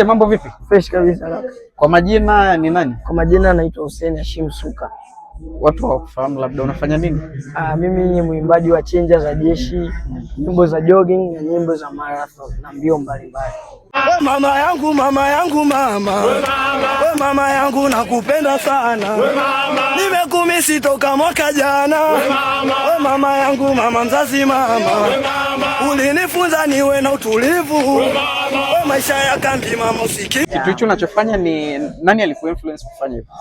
Mzee, mambo vipi? Fresh kabisa kaka. Kwa majina ni nani? Kwa majina naitwa Hussein Hashim Suka. Watu hawakufahamu, labda unafanya nini? Mimi ni mwimbaji wa chenja za jeshi, nyimbo za jogging na nyimbo za marathon na mbio mbalimbali. We mama yangu, mama yangu, mama. We mama yangu nakupenda sana. Nimekumisi toka mwaka jana. We mama yangu, mama mzazi, mama. Ulinifunza niwe na utulivu. We maisha ya kambi, mama usiki. Kitu hicho unachofanya ni nani alikuinfluence kufanya hivyo?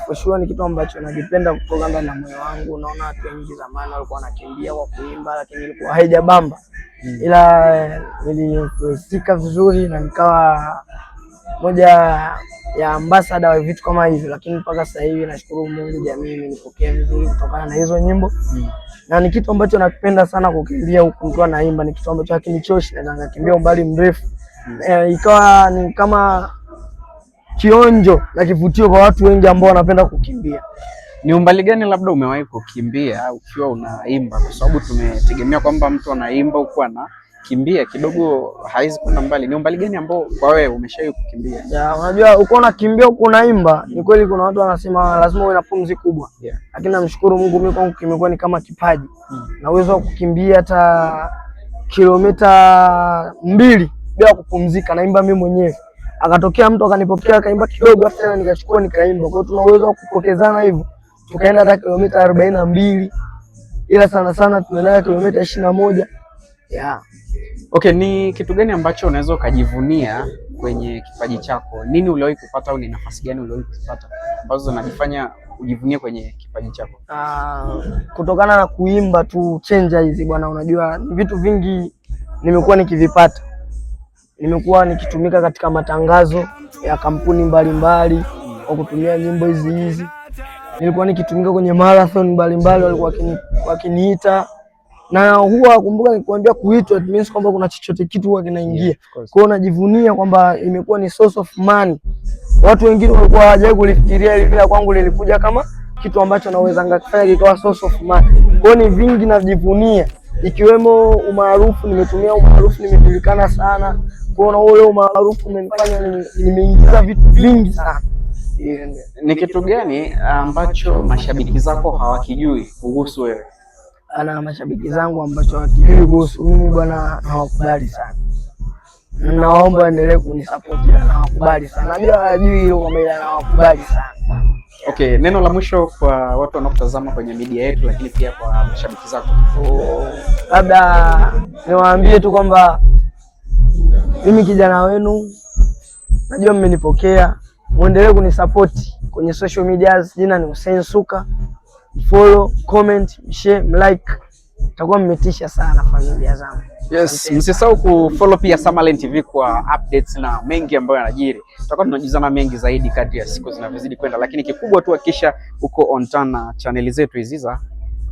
For sure ni kitu ambacho nakipenda kutoka na moyo wangu. Naona watu wengi zamani walikuwa wanakimbia kwa kuimba, lakini ilikuwa haijabamba. Ila nilifika vizuri na nikawa moja ya ambassador wa vitu kama hivyo, lakini mpaka sasa hivi nashukuru Mungu, jamii imenipokea vizuri kutokana na hizo nyimbo. Na ni kitu ambacho nakipenda sana kukimbia huku nikiwa naimba, ni kitu ambacho hakinichoshi na nakimbia umbali mrefu. Ikawa ni kama kionjo na kivutio kwa watu wengi ambao wanapenda kukimbia. Ni umbali gani labda umewahi kukimbia ukiwa unaimba? Kwa sababu tumetegemea kwamba mtu anaimba huku anakimbia kidogo haizi kwenda mbali. Ni umbali gani ambao kwa wewe umeshawahi kukimbia? Unajua uko unakimbia huku unaimba, ni kweli kuna watu wanasema lazima uwe na pumzi kubwa. Lakini namshukuru Mungu, mimi kwangu kimekuwa ni kama kipaji. Na uwezo wa kukimbia hata kilomita 2 bila kupumzika, naimba mimi mwenyewe. Akatokea mtu akanipokea akaimba kidogo, afu tena nikachukua nikaimba. Kwa hiyo tuna uwezo wa kupokezana hivyo. Tukaenda hata kilomita 42, ila sana sana tunaenda kilomita 21. Okay, ni kitu gani ambacho unaweza ukajivunia kwenye kipaji chako? Nini uliwahi kupata au ni nafasi gani uliwahi kupata ambazo zinajifanya ujivunie kwenye kipaji chako? Kutokana na kuimba tu chenja hizi bwana, unajua ni vitu vingi nimekuwa nikivipata. Nimekuwa nikitumika katika matangazo ya kampuni mbalimbali kwa kutumia nyimbo hizi. Nilikuwa nikitumika kwenye marathon mbalimbali, walikuwa wakiniita. Na huwa kumbuka nikwambia kuitwa it means kwamba kuna chochote kitu huwa kinaingia. Kwa hiyo najivunia kwamba imekuwa ni source of money. Watu wengine walikuwa hawajawahi kulifikiria, ila kwangu lilikuja kama kitu ambacho naweza ngakifanya kikawa source of money. Kwa hiyo ni vingi najivunia, ikiwemo umaarufu. Nimetumia umaarufu, nimejulikana sana. Kwa hiyo ule umaarufu umenifanya nimeingiza vitu vingi sana. Ni kitu gani ambacho mashabiki zako hawakijui kuhusu wewe? Mashabiki zangu ambacho hawakijui kuhusu mimi bwana, hawakubali sana. Naomba endelee kunisupport na hawakubali sana. Najua hawajui hilo kwamba ila hawakubali sana. Okay, neno la mwisho kwa watu wanaotazama kwenye media yetu, lakini pia kwa mashabiki zako. Labda niwaambie tu kwamba mimi kijana wenu, najua mmenipokea. Muendelee kunisupport kwenye social media, jina ni Hussein Suka. Follow, comment, share, like. Takuwa mmetisha sana familia zangu. Yes, msisahau kufollow pia Samaland TV kwa updates na mengi ambayo yanajiri. Tutakuwa tunajizana mengi zaidi kadri ya siku zinavyozidi kwenda, lakini kikubwa tu hakikisha uko on time na channel zetu hizi za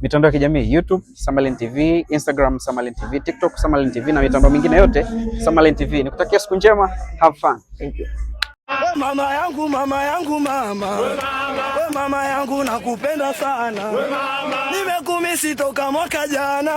mitandao ya kijamii: YouTube Samaland TV, Instagram Samaland TV, TikTok Samaland TV na mitandao mingine yote Samaland TV. Nikutakia siku njema, have fun. Thank you. We mama yangu, mama yangu, mama. We mama yangu nakupenda sana. Nimekumisi toka mwaka jana.